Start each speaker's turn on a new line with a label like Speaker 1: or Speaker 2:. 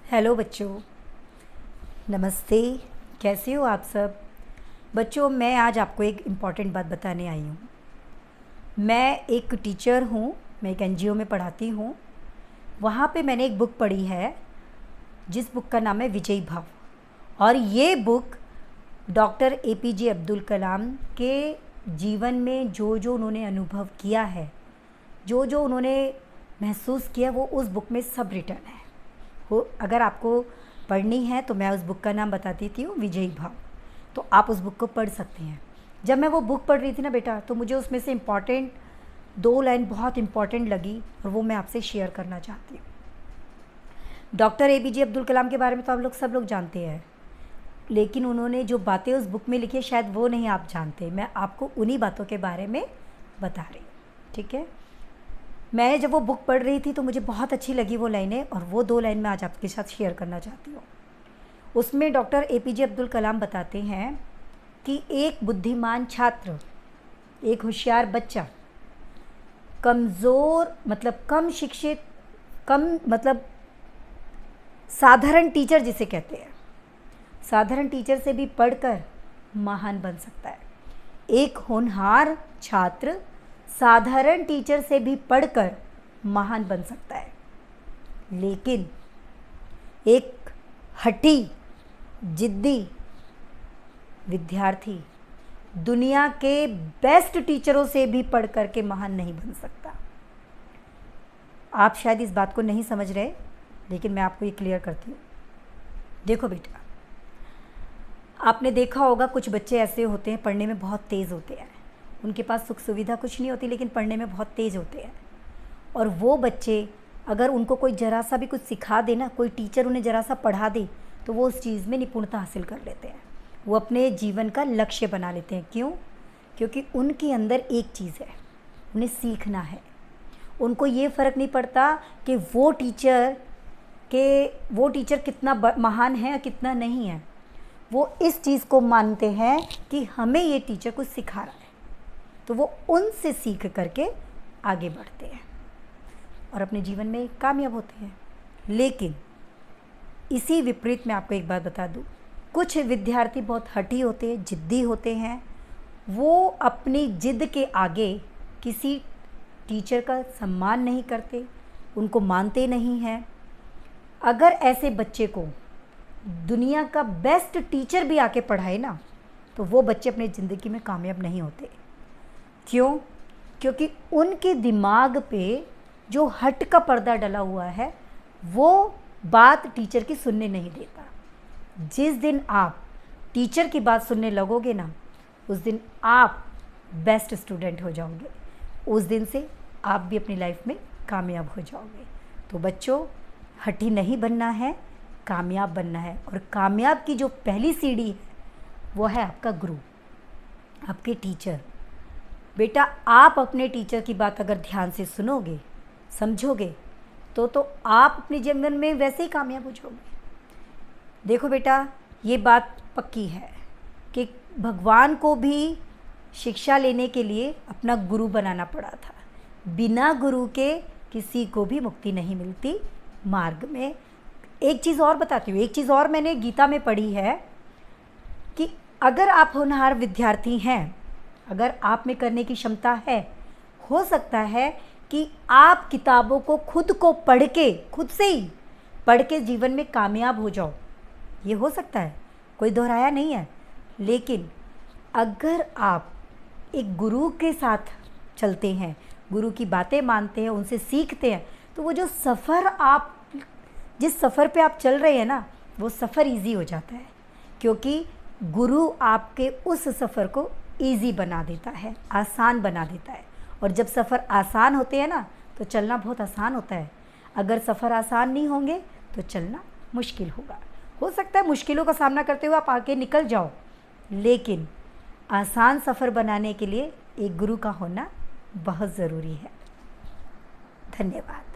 Speaker 1: Hello बच्चों, नमस्ते। कैसे हो आप सब? बच्चों, मैं आज आपको एक इम्पॉर्टेंट बात बताने आई हूँ। मैं एक टीचर हूँ, मैं एक एनजीओ में पढ़ाती हूँ। वहाँ पे मैंने एक बुक पढ़ी है जिस बुक का नाम है विजयी भाव। और ये book doctor APJ Abdul Kalam के जीवन में जो जो उन्होंने अनुभव किया है, जो जो उन्होंने महसूस किया, वो उस बुक में सब रिटर्न है। हो अगर आपको पढ़नी है तो मैं उस बुक का नाम बता देती हूँ, विजयी भाव। तो आप उस बुक को पढ़ सकते हैं। जब मैं वो बुक पढ़ रही थी ना बेटा, तो मुझे उसमें से इम्पॉर्टेंट 2 लाइन बहुत इम्पॉर्टेंट लगी और वो मैं आपसे शेयर करना चाहती हूँ। डॉक्टर एपीजे अब्दुल कलाम के बारे में तो आप लोग सब लोग जानते हैं, लेकिन उन्होंने जो बातें उस बुक में लिखी है शायद वो नहीं आप जानते। मैं आपको उन्हीं बातों के बारे में बता रही हूँ, ठीक है। मैं जब वो बुक पढ़ रही थी तो मुझे बहुत अच्छी लगी वो लाइनें, और वो 2 लाइन मैं आज आपके साथ शेयर करना चाहती हूँ। उसमें डॉक्टर एपीजे अब्दुल कलाम बताते हैं कि एक बुद्धिमान छात्र, एक होशियार बच्चा, कमज़ोर मतलब कम शिक्षित, कम मतलब साधारण टीचर जिसे कहते हैं, साधारण टीचर से भी पढ़कर महान बन सकता है। एक होनहार छात्र साधारण टीचर से भी पढ़कर महान बन सकता है, लेकिन एक हठी जिद्दी विद्यार्थी दुनिया के बेस्ट टीचरों से भी पढ़ कर के महान नहीं बन सकता। आप शायद इस बात को नहीं समझ रहे, लेकिन मैं आपको ये क्लियर करती हूँ। देखो बेटा, आपने देखा होगा कुछ बच्चे ऐसे होते हैं, पढ़ने में बहुत तेज़ होते हैं, उनके पास सुख सुविधा कुछ नहीं होती, लेकिन पढ़ने में बहुत तेज़ होते हैं। और वो बच्चे अगर उनको कोई ज़रा सा भी कुछ सिखा दे ना, कोई टीचर उन्हें ज़रा सा पढ़ा दे, तो वो उस चीज़ में निपुणता हासिल कर लेते हैं। वो अपने जीवन का लक्ष्य बना लेते हैं। क्यों? क्योंकि उनके अंदर एक चीज़ है, उन्हें सीखना है। उनको ये फ़र्क नहीं पड़ता कि वो टीचर कितना महान है या कितना नहीं है। वो इस चीज़ को मानते हैं कि हमें ये टीचर कुछ सिखा रहा है, तो वो उनसे सीख करके आगे बढ़ते हैं और अपने जीवन में कामयाब होते हैं। लेकिन इसी विपरीत मैं आपको एक बात बता दूं, कुछ विद्यार्थी बहुत हठी होते हैं, जिद्दी होते हैं। वो अपनी जिद के आगे किसी टीचर का सम्मान नहीं करते, उनको मानते नहीं हैं। अगर ऐसे बच्चे को दुनिया का बेस्ट टीचर भी आके पढ़ाए ना, तो वो बच्चे अपनी ज़िंदगी में कामयाब नहीं होते। क्यों? क्योंकि उनके दिमाग पे जो हट का पर्दा डला हुआ है, वो बात टीचर की सुनने नहीं देता। जिस दिन आप टीचर की बात सुनने लगोगे ना, उस दिन आप बेस्ट स्टूडेंट हो जाओगे। उस दिन से आप भी अपनी लाइफ में कामयाब हो जाओगे। तो बच्चों, हठी नहीं बनना है, कामयाब बनना है। और कामयाब की जो पहली सीढ़ी है वो है आपका गुरु, आपके टीचर। बेटा, आप अपने टीचर की बात अगर ध्यान से सुनोगे, समझोगे, तो आप अपने जीवन में वैसे ही कामयाब हो जाओगे। देखो बेटा, ये बात पक्की है कि भगवान को भी शिक्षा लेने के लिए अपना गुरु बनाना पड़ा था। बिना गुरु के किसी को भी मुक्ति नहीं मिलती मार्ग में। एक चीज़ और बताती हूँ, एक चीज़ और मैंने गीता में पढ़ी है कि अगर आप होनहार विद्यार्थी हैं, अगर आप में करने की क्षमता है, हो सकता है कि आप किताबों को खुद से ही पढ़ के जीवन में कामयाब हो जाओ। ये हो सकता है, कोई दोहराया नहीं है। लेकिन अगर आप एक गुरु के साथ चलते हैं, गुरु की बातें मानते हैं, उनसे सीखते हैं, तो वो जो सफ़र जिस सफ़र पे आप चल रहे हैं ना, वो सफ़र इजी हो जाता है, क्योंकि गुरु आपके उस सफ़र को इजी बना देता है, आसान बना देता है। और जब सफ़र आसान होते हैं ना, तो चलना बहुत आसान होता है। अगर सफ़र आसान नहीं होंगे तो चलना मुश्किल होगा। हो सकता है मुश्किलों का सामना करते हुए आप आगे निकल जाओ, लेकिन आसान सफ़र बनाने के लिए एक गुरु का होना बहुत ज़रूरी है। धन्यवाद।